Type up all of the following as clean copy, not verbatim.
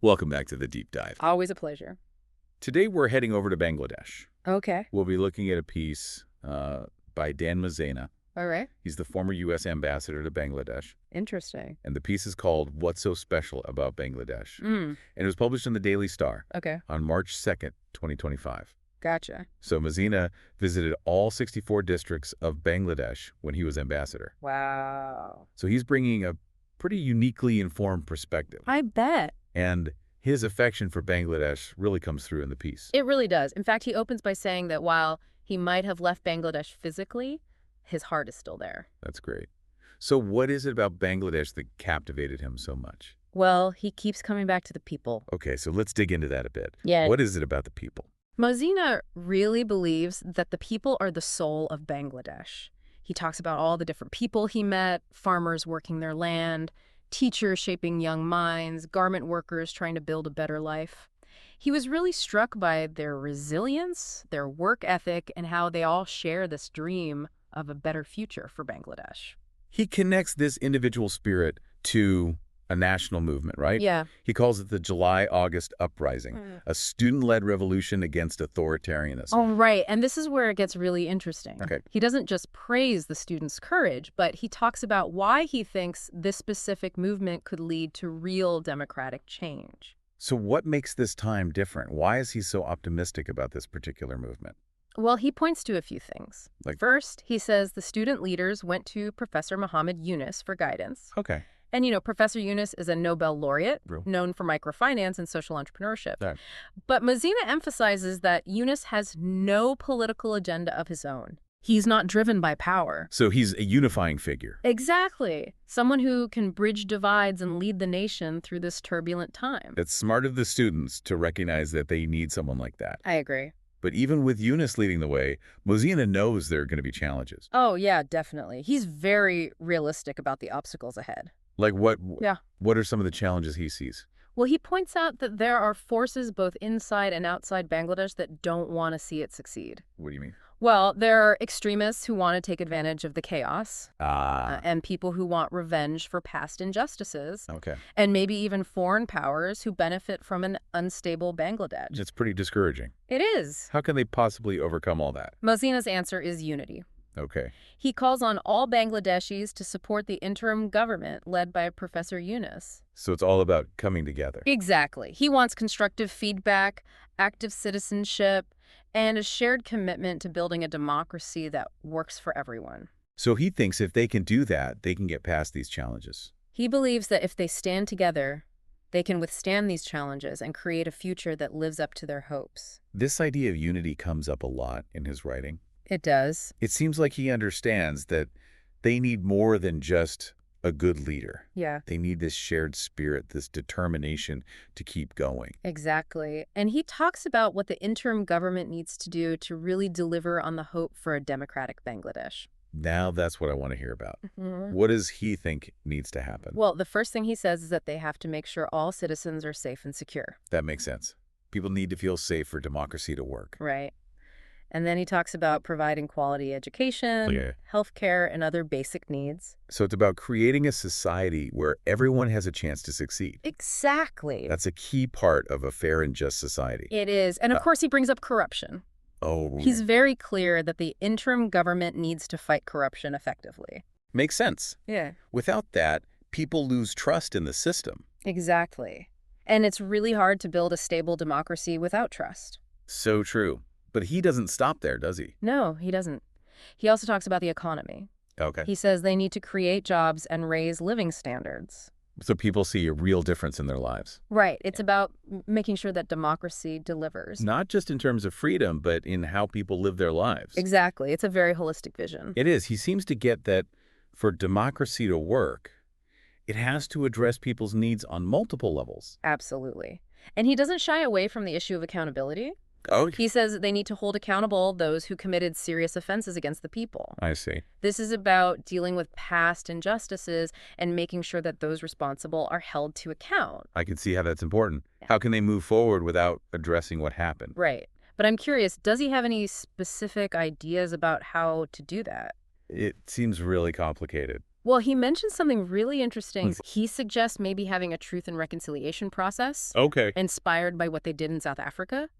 Welcome back to the Deep Dive. Always a pleasure. Today we're heading over to Bangladesh. Okay. We'll be looking at a piece by Dan Mozena. All right. He's the former U.S. ambassador to Bangladesh. Interesting. And the piece is called What's So Special About Bangladesh? And it was published in the Daily Star Okay. on March 2nd, 2025. Gotcha. So Mozena visited all 64 districts of Bangladesh when he was ambassador. Wow. So he's bringing a pretty uniquely informed perspective. I bet. And his affection for Bangladesh really comes through in the piece. It really does. In fact, he opens by saying that while he might have left Bangladesh physically, his heart is still there. That's great. So what is it about Bangladesh that captivated him so much? Well, he keeps coming back to the people. Okay, so let's dig into that a bit. Yeah. What is it about the people? Mozena really believes that the people are the soul of Bangladesh. He talks about all the different people he met, farmers working their land, teachers shaping young minds, garment workers trying to build a better life. He was really struck by their resilience, their work ethic, and how they all share this dream of a better future for Bangladesh. He connects this individual spirit to a national movement, right? Yeah. He calls it the July-August uprising, a student-led revolution against authoritarianism. Oh, right. And this is where it gets really interesting. Okay. He doesn't just praise the students' courage, but he talks about why he thinks this specific movement could lead to real democratic change. So what makes this time different? Why is he so optimistic about this particular movement? Well, he points to a few things. Like- First, he says the student leaders went to Professor Muhammad Yunus for guidance. Okay. And, Professor Yunus is a Nobel laureate, Real. known for microfinance and social entrepreneurship. Right. But Mozena emphasizes that Yunus has no political agenda of his own. He's not driven by power. So he's a unifying figure. Exactly. Someone who can bridge divides and lead the nation through this turbulent time. It's smart of the students to recognize that they need someone like that. I agree. But even with Yunus leading the way, Mozena knows there are going to be challenges. Oh, yeah, definitely. He's very realistic about the obstacles ahead. Like what? Yeah. What are some of the challenges he sees? Well, he points out that there are forces both inside and outside Bangladesh that don't want to see it succeed. What do you mean? Well, there are extremists who want to take advantage of the chaos, Ah, and people who want revenge for past injustices, okay. and maybe even foreign powers who benefit from an unstable Bangladesh. It's pretty discouraging. It is. How can they possibly overcome all that? Mozena's answer is unity. Okay. He calls on all Bangladeshis to support the interim government led by Professor Yunus. So it's all about coming together. Exactly. He wants constructive feedback, active citizenship, and a shared commitment to building a democracy that works for everyone. So he thinks if they can do that, they can get past these challenges. He believes that if they stand together, they can withstand these challenges and create a future that lives up to their hopes. This idea of unity comes up a lot in his writing. It does. It seems like he understands that they need more than just a good leader. Yeah, They need this shared spirit, this determination to keep going. exactly. And he talks about what the interim government needs to do to really deliver on the hope for a democratic Bangladesh. Now that's what I want to hear about. What does he think needs to happen? Well, the first thing he says is that they have to make sure all citizens are safe and secure. That makes sense. People need to feel safe for democracy to work. Right. And then he talks about providing quality education, Yeah. healthcare, and other basic needs. So it's about creating a society where everyone has a chance to succeed. Exactly. That's a key part of a fair and just society. It is. And of course, he brings up corruption. Oh, He's very clear that the interim government needs to fight corruption effectively. makes sense. Yeah. Without that, people lose trust in the system. Exactly. And it's really hard to build a stable democracy without trust. So true. But he doesn't stop there, does he? No, he doesn't. He also talks about the economy. Okay. He says they need to create jobs and raise living standards. So people see a real difference in their lives. Right. It's about making sure that democracy delivers. Not just in terms of freedom, but in how people live their lives. Exactly. It's a very holistic vision. It is. He seems to get that for democracy to work, it has to address people's needs on multiple levels. Absolutely. And he doesn't shy away from the issue of accountability. Oh, He says they need to hold accountable those who committed serious offenses against the people. I see. This is about dealing with past injustices and making sure that those responsible are held to account. I can see how that's important. How can they move forward without addressing what happened? Right. But I'm curious, does he have any specific ideas about how to do that? It seems really complicated. Well, he mentioned something really interesting. Let's- He suggests maybe having a truth and reconciliation process Okay. inspired by what they did in South Africa.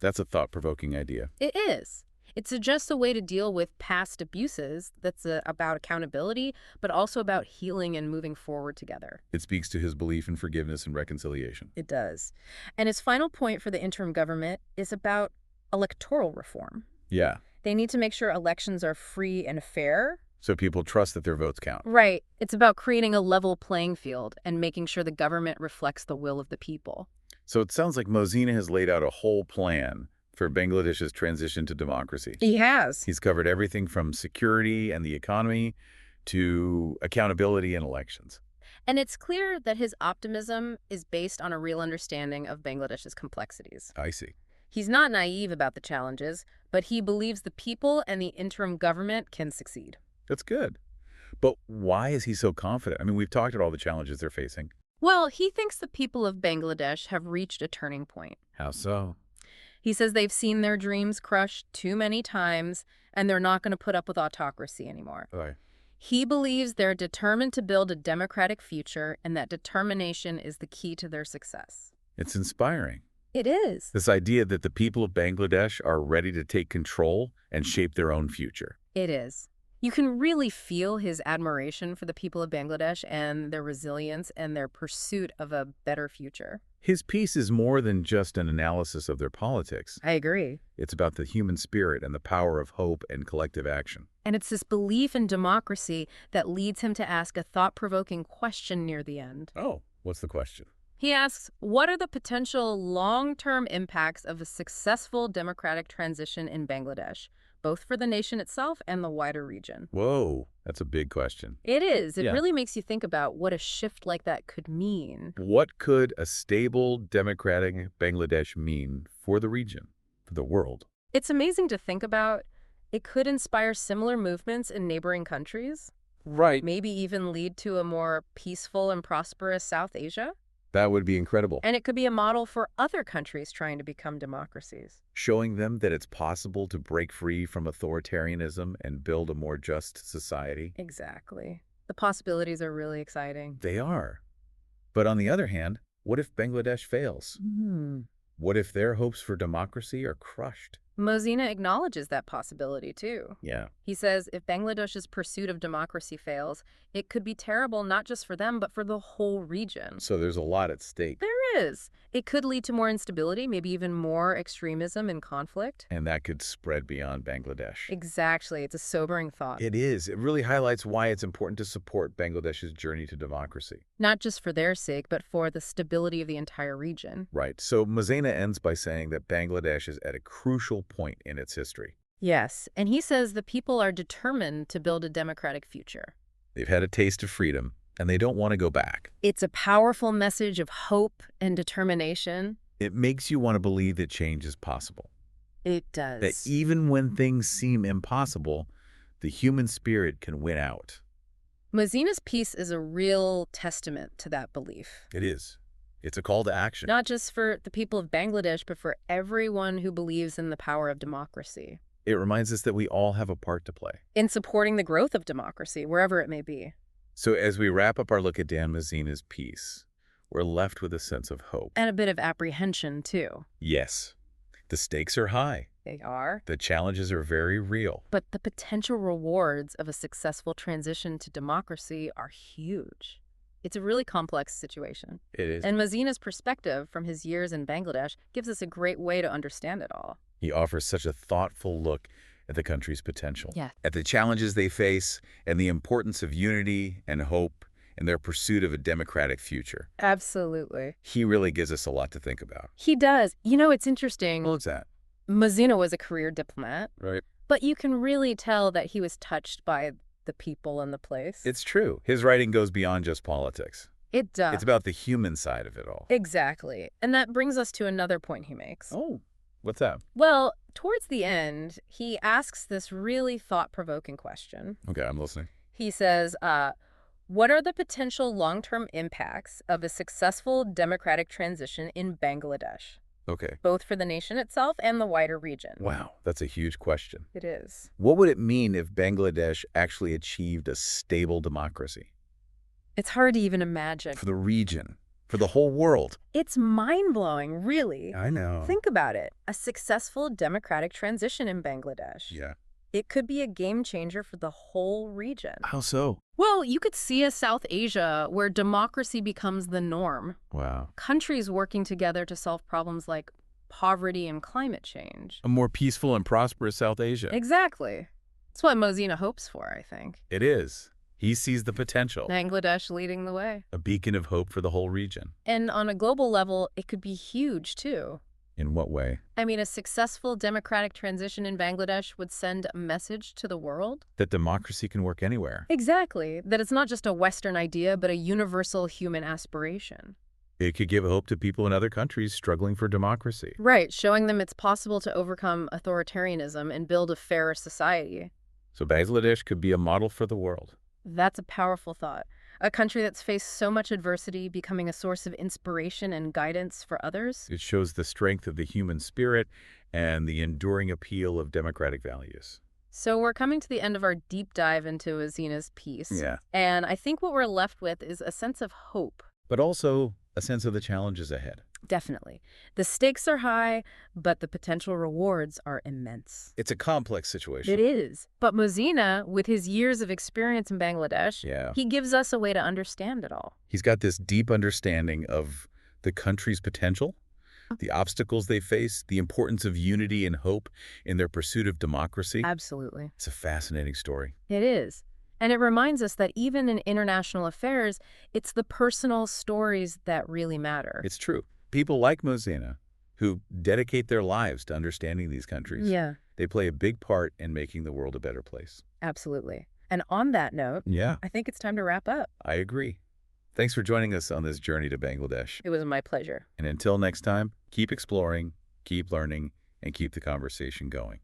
That's a thought-provoking idea. It is. It suggests a way to deal with past abuses that's about accountability, but also about healing and moving forward together. It speaks to his belief in forgiveness and reconciliation. It does. And his final point for the interim government is about electoral reform. Yeah. They need to make sure elections are free and fair. So people trust that their votes count. Right. It's about creating a level playing field and making sure the government reflects the will of the people. So it sounds like Mozena has laid out a whole plan for Bangladesh's transition to democracy. He has. He's covered everything from security and the economy to accountability and elections. And it's clear that his optimism is based on a real understanding of Bangladesh's complexities. I see. He's not naive about the challenges, but he believes the people and the interim government can succeed. That's good. But why is he so confident? I mean, we've talked about all the challenges they're facing. Well, he thinks the people of Bangladesh have reached a turning point. How so? He says they've seen their dreams crushed too many times, and they're not going to put up with autocracy anymore. Okay. He believes they're determined to build a democratic future, and that determination is the key to their success. It's inspiring. It is. This idea that the people of Bangladesh are ready to take control and shape their own future. It is. You can really feel his admiration for the people of Bangladesh and their resilience and their pursuit of a better future. His piece is more than just an analysis of their politics. I agree. It's about the human spirit and the power of hope and collective action. And it's this belief in democracy that leads him to ask a thought-provoking question near the end. Oh, what's the question? He asks, what are the potential long-term impacts of a successful democratic transition in Bangladesh, both for the nation itself and the wider region? Whoa, that's a big question. It is. It Yeah. really makes you think about what a shift like that could mean. What could a stable, democratic Bangladesh mean for the region, for the world? It's amazing to think about. It could inspire similar movements in neighboring countries, Right. maybe even lead to a more peaceful and prosperous South Asia. That would be incredible. And it could be a model for other countries trying to become democracies. Showing them that it's possible to break free from authoritarianism and build a more just society. Exactly. The possibilities are really exciting. They are. But on the other hand, what if Bangladesh fails? What if their hopes for democracy are crushed? Mozena acknowledges that possibility, too. Yeah. He says if Bangladesh's pursuit of democracy fails, it could be terrible not just for them, but for the whole region. So there's a lot at stake. There is. It could lead to more instability, maybe even more extremism and conflict. And that could spread beyond Bangladesh. Exactly. It's a sobering thought. It is. It really highlights why it's important to support Bangladesh's journey to democracy. Not just for their sake, but for the stability of the entire region. Right. So Mozena ends by saying that Bangladesh is at a crucial point in its history. Yes, and he says the people are determined to build a democratic future. They've had a taste of freedom, and they don't want to go back. It's a powerful message of hope and determination. It makes you want to believe that change is possible. It does. That even when things seem impossible, the human spirit can win out. Mozena's piece is a real testament to that belief. It is. It's a call to action. Not just for the people of Bangladesh, but for everyone who believes in the power of democracy. It reminds us that we all have a part to play. In supporting the growth of democracy, wherever it may be. So as we wrap up our look at Dan Mozena's piece, we're left with a sense of hope. And a bit of apprehension, too. Yes, the stakes are high. They are. The challenges are very real. But the potential rewards of a successful transition to democracy are huge. It's a really complex situation. It is. And Mozena's perspective from his years in Bangladesh gives us a great way to understand it all. He offers such a thoughtful look at the country's potential, Yeah. at the challenges they face, and the importance of unity and hope in their pursuit of a democratic future. Absolutely. He really gives us a lot to think about. He does. You know, it's interesting. What's that? Mozena was a career diplomat, Right. but you can really tell that he was touched by the people and the place. It's true. His writing goes beyond just politics. It does. It's about the human side of it all. Exactly. And that brings us to another point he makes. Oh, what's that? Well, towards the end, he asks this really thought-provoking question. Okay, I'm listening. He says, what are the potential long-term impacts of a successful democratic transition in Bangladesh, Okay. both for the nation itself and the wider region. Wow, that's a huge question. It is. What would it mean if Bangladesh actually achieved a stable democracy? It's hard to even imagine. For the region, for the whole world. It's mind-blowing, really. I know. Think about it. A successful democratic transition in Bangladesh. Yeah. It could be a game changer for the whole region. How so? Well, you could see a South Asia where democracy becomes the norm. Wow. Countries working together to solve problems like poverty and climate change. A more peaceful and prosperous South Asia. Exactly. That's what Mozena hopes for, I think. It is. He sees the potential. Bangladesh leading the way. A beacon of hope for the whole region. And on a global level, it could be huge, too. In what way? I mean, a successful democratic transition in Bangladesh would send a message to the world. That democracy can work anywhere. Exactly. That it's not just a Western idea, but a universal human aspiration. It could give hope to people in other countries struggling for democracy. Right, showing them it's possible to overcome authoritarianism and build a fairer society. So Bangladesh could be a model for the world. That's a powerful thought. A country that's faced so much adversity becoming a source of inspiration and guidance for others. It shows the strength of the human spirit and the enduring appeal of democratic values. So we're coming to the end of our deep dive into Mozena's piece. Yeah. And I think what we're left with is a sense of hope. But also a sense of the challenges ahead. Definitely. The stakes are high, but the potential rewards are immense. It's a complex situation. It is. But Mozena, with his years of experience in Bangladesh, he gives us a way to understand it all. He's got this deep understanding of the country's potential, the obstacles they face, the importance of unity and hope in their pursuit of democracy. Absolutely. It's a fascinating story. It is. And it reminds us that even in international affairs, it's the personal stories that really matter. It's true. People like Mozena, who dedicate their lives to understanding these countries, they play a big part in making the world a better place. Absolutely. And on that note, I think it's time to wrap up. I agree. Thanks for joining us on this journey to Bangladesh. It was my pleasure. And until next time, keep exploring, keep learning, and keep the conversation going.